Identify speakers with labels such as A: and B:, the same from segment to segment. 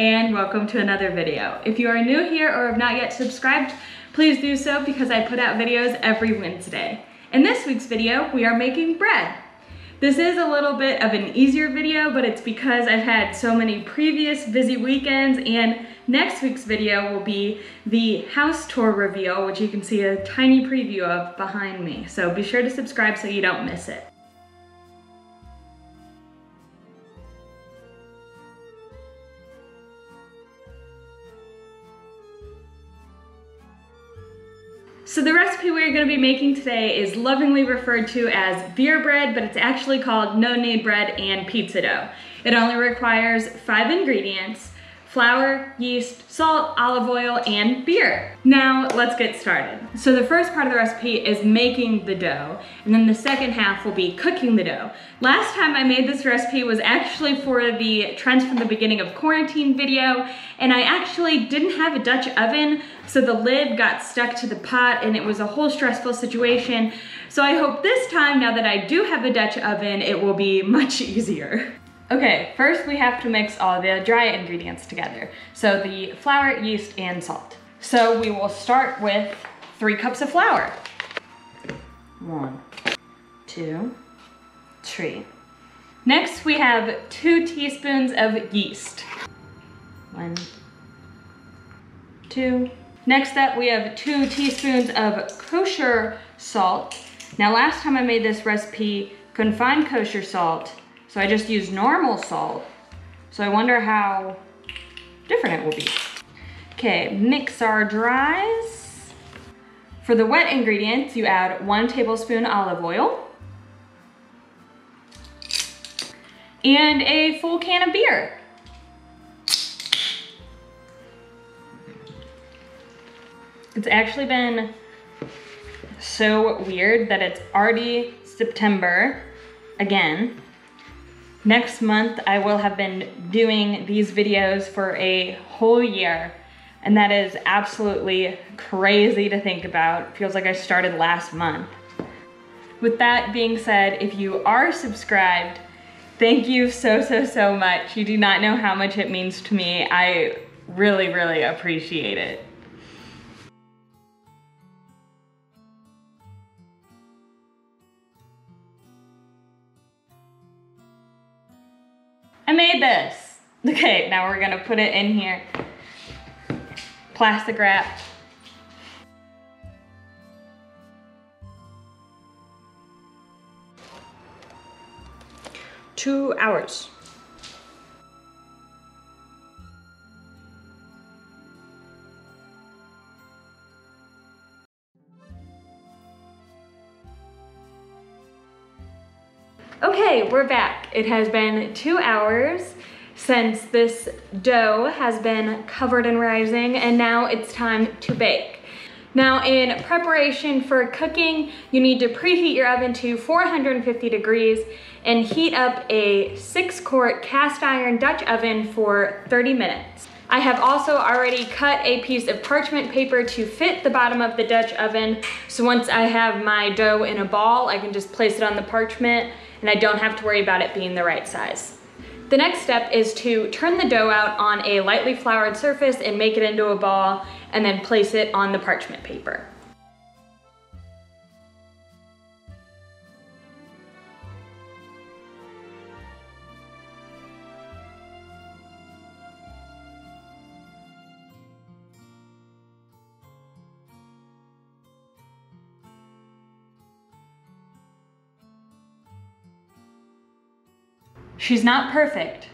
A: and welcome to another video. If you are new here or have not yet subscribed, please do so because I put out videos every Wednesday. In this week's video, we are making bread. This is a little bit of an easier video, but it's because I've had so many previous busy weekends, and next week's video will be the house tour reveal, which you can see a tiny preview of behind me. So be sure to subscribe so you don't miss it. So the recipe we're going to be making today is lovingly referred to as beer bread, but it's actually called no-knead bread and pizza dough. It only requires 5 ingredients: flour, yeast, salt, olive oil, and beer. Now let's get started. So the first part of the recipe is making the dough, and then the second half will be cooking the dough. Last time I made this recipe was actually for the Trends from the Beginning of Quarantine video, and I actually didn't have a Dutch oven, so the lid got stuck to the pot and it was a whole stressful situation. So I hope this time, now that I do have a Dutch oven, it will be much easier. Okay, first we have to mix all the dry ingredients together. So the flour, yeast, and salt. So we will start with 3 cups of flour. 1, 2, 3. Next we have 2 teaspoons of yeast. 1, 2. Next up we have 2 teaspoons of kosher salt. Now last time I made this recipe, couldn't find kosher salt, so I just used normal salt. So I wonder how different it will be. Okay, mix our dries. For the wet ingredients, you add 1 tablespoon olive oil and a full can of beer. It's actually been so weird that it's already September again. Next month, I will have been doing these videos for a whole year, and that is absolutely crazy to think about. It feels like I started last month. With that being said, if you are subscribed, thank you so much. You do not know how much it means to me. I really appreciate it. I made this. Okay, now we're gonna put it in here. Plastic wrap. Two hours. Okay, we're back. It has been 2 hours since this dough has been covered in rising, and now it's time to bake. Now, in preparation for cooking, you need to preheat your oven to 450 degrees and heat up a 6-quart cast iron Dutch oven for 30 minutes. I have also already cut a piece of parchment paper to fit the bottom of the Dutch oven, so once I have my dough in a ball, I can just place it on the parchment and I don't have to worry about it being the right size. The next step is to turn the dough out on a lightly floured surface and make it into a ball, and then place it on the parchment paper. She's not perfect,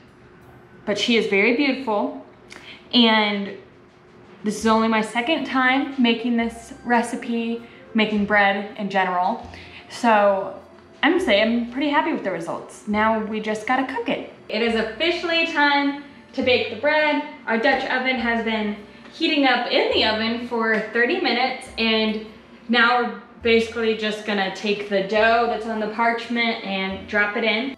A: but she is very beautiful, and this is only my 2nd time making this recipe, making bread in general. So I'm pretty happy with the results. Now we just gotta cook it. It is officially time to bake the bread. Our Dutch oven has been heating up in the oven for 30 minutes, and now we're basically just gonna take the dough that's on the parchment and drop it in.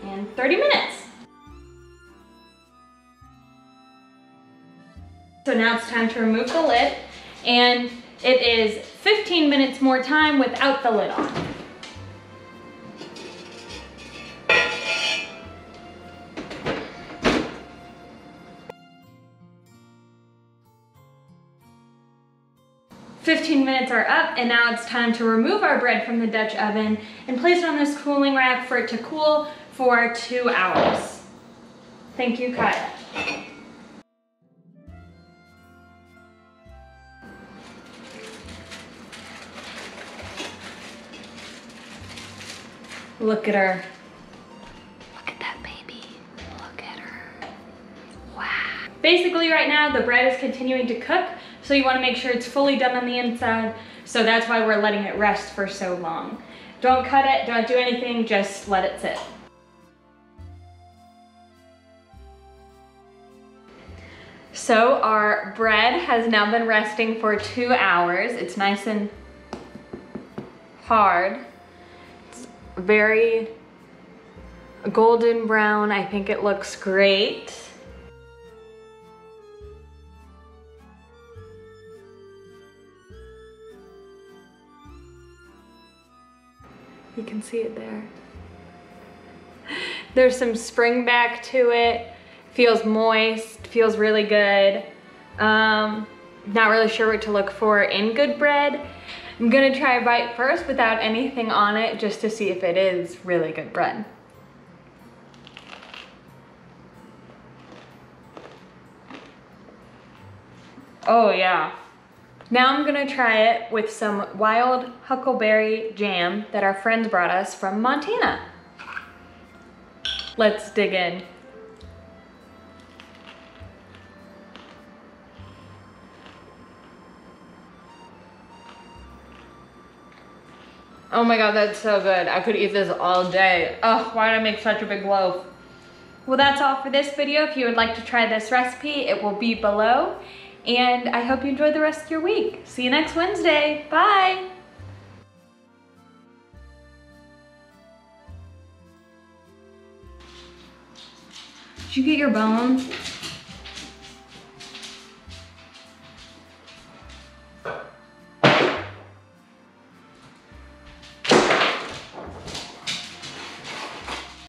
A: And 30 minutes. So now it's time to remove the lid, and it is 15 minutes more time without the lid on. "15 minutes are up, and now it's time to remove our bread from the Dutch oven and place it on this cooling rack for it to cool for 2 hours. Thank you, Kaya. Look at her. Look at that baby. Look at her. Wow. Basically right now the bread is continuing to cook, so you want to make sure it's fully done on the inside, so that's why we're letting it rest for so long. Don't cut it, don't do anything, just let it sit. So our bread has now been resting for 2 hours. It's nice and hard. It's very golden brown. I think it looks great. You can see it there. There's some spring back to it. Feels moist, feels really good. Not really sure what to look for in good bread. I'm gonna try a bite first without anything on it just to see if it is really good bread. Oh yeah. Now I'm gonna try it with some wild huckleberry jam that our friends brought us from Montana. Let's dig in. Oh my God, that's so good. I could eat this all day. Oh, why did I make such a big loaf? Well, that's all for this video. If you would like to try this recipe, it will be below. And I hope you enjoy the rest of your week. See you next Wednesday. Bye. Did you get your bones?